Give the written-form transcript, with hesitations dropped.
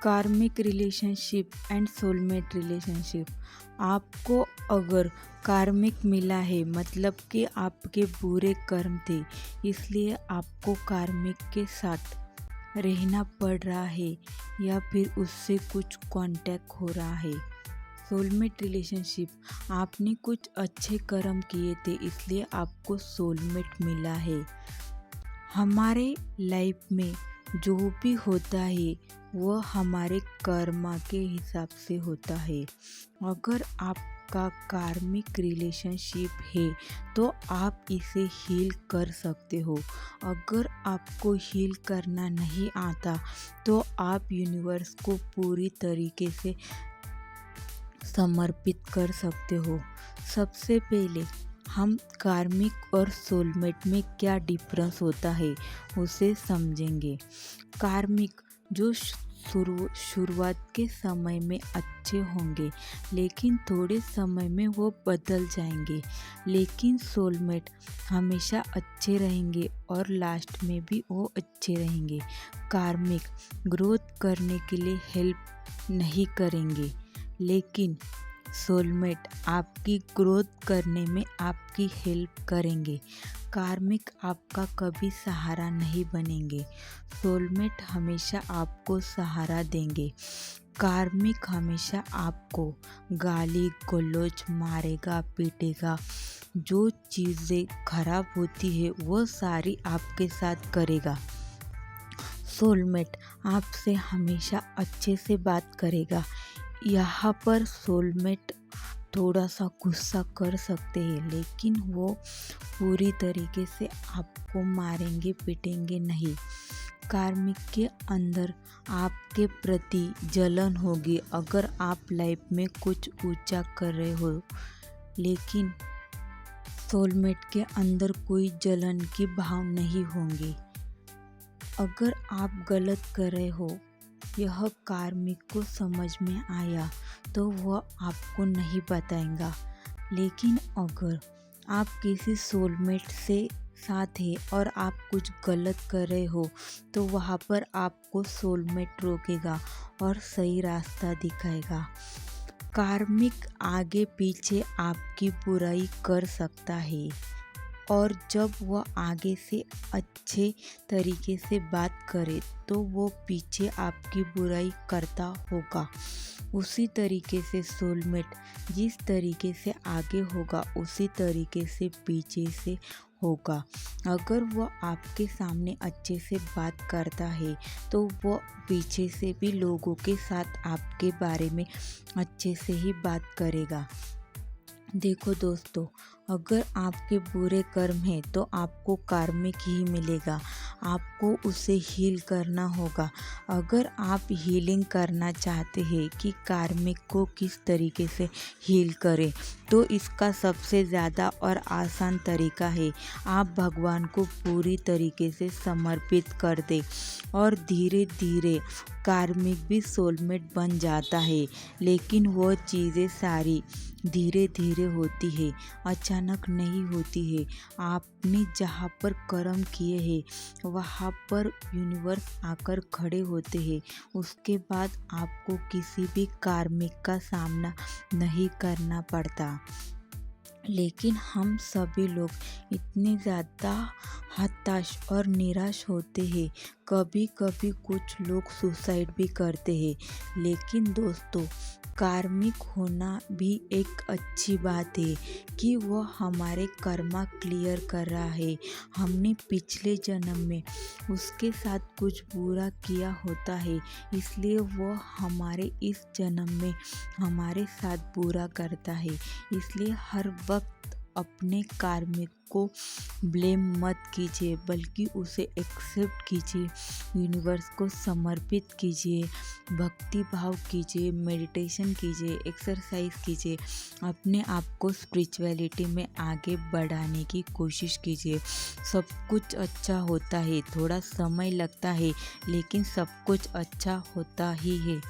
कार्मिक relationship and soulmate relationship. आपको अगर कार्मिक मिला है मतलब कि आपके बुरे कर्म थे, इसलिए आपको कार्मिक के साथ रहना पड़ रहा है या फिर उससे कुछ कांटेक्ट हो रहा है। सोलमेट रिलेशनशिप, आपने कुछ अच्छे कर्म किए थे इसलिए आपको सोलमेट मिला है। हमारे लाइफ में जो भी होता है वह हमारे कर्मा के हिसाब से होता है। अगर आपका कार्मिक रिलेशनशिप है तो आप इसे हील कर सकते हो। अगर आपको हील करना नहीं आता तो आप यूनिवर्स को पूरी तरीके से समर्पित कर सकते हो। सबसे पहले हम कार्मिक और सोलमेट में क्या डिफरेंस होता है उसे समझेंगे। कार्मिक जो शुरुआत के समय में अच्छे होंगे लेकिन थोड़े समय में वो बदल जाएंगे, लेकिन सोलमेट हमेशा अच्छे रहेंगे और लास्ट में भी वो अच्छे रहेंगे। कार्मिक ग्रोथ करने के लिए हेल्प नहीं करेंगे, लेकिन सोलमेट आपकी ग्रोथ करने में आपकी हेल्प करेंगे। कार्मिक आपका कभी सहारा नहीं बनेंगे, सोलमेट हमेशा आपको सहारा देंगे। कार्मिक हमेशा आपको गाली गलौज मारेगा, पीटेगा, जो चीज़ें खराब होती है वो सारी आपके साथ करेगा। सोलमेट आपसे हमेशा अच्छे से बात करेगा। यहाँ पर सोलमेट थोड़ा सा गुस्सा कर सकते हैं, लेकिन वो पूरी तरीके से आपको मारेंगे पीटेंगे नहीं। कार्मिक के अंदर आपके प्रति जलन होगी अगर आप लाइफ में कुछ ऊंचा कर रहे हो, लेकिन सोलमेट के अंदर कोई जलन की भाव नहीं होंगी। अगर आप गलत कर रहे हो, यह कार्मिक को समझ में आया तो वह आपको नहीं बताएगा, लेकिन अगर आप किसी सोलमेट से साथ है और आप कुछ गलत कर रहे हो तो वहाँ पर आपको सोलमेट रोकेगा और सही रास्ता दिखाएगा। कार्मिक आगे पीछे आपकी बुराई कर सकता है और जब वह आगे से अच्छे तरीके से बात करे तो वो पीछे आपकी बुराई करता होगा। उसी तरीके से सोलमेट जिस तरीके से आगे होगा उसी तरीके से पीछे से होगा। अगर वो आपके सामने अच्छे से बात करता है तो वो पीछे से भी लोगों के साथ आपके बारे में अच्छे से ही बात करेगा। देखो दोस्तों, अगर आपके बुरे कर्म हैं तो आपको कार्मिक ही मिलेगा, आपको उसे हील करना होगा। अगर आप हीलिंग करना चाहते हैं कि कार्मिक को किस तरीके से हील करें, तो इसका सबसे ज़्यादा और आसान तरीका है आप भगवान को पूरी तरीके से समर्पित कर दें और धीरे धीरे कार्मिक भी सोलमेट बन जाता है। लेकिन वो चीज़ें सारी धीरे धीरे होती है, अचानक नहीं होती है। आपने जहाँ पर कर्म किए हैं वहाँ पर यूनिवर्स आकर खड़े होते हैं, उसके बाद आपको किसी भी कार्मिक का सामना नहीं करना पड़ता। लेकिन हम सभी लोग इतने ज़्यादा हताश और निराश होते हैं, कभी कभी कुछ लोग सुसाइड भी करते हैं। लेकिन दोस्तों, कार्मिक होना भी एक अच्छी बात है कि वह हमारे कर्मा क्लियर कर रहा है। हमने पिछले जन्म में उसके साथ कुछ बुरा किया होता है, इसलिए वह हमारे इस जन्म में हमारे साथ बुरा करता है। इसलिए हर वक्त अपने कार्मिक को ब्लेम मत कीजिए, बल्कि उसे एक्सेप्ट कीजिए, यूनिवर्स को समर्पित कीजिए, भक्ति भाव कीजिए, मेडिटेशन कीजिए, एक्सरसाइज कीजिए, अपने आप को स्पिरिचुअलिटी में आगे बढ़ाने की कोशिश कीजिए। सब कुछ अच्छा होता है, थोड़ा समय लगता है लेकिन सब कुछ अच्छा होता ही है।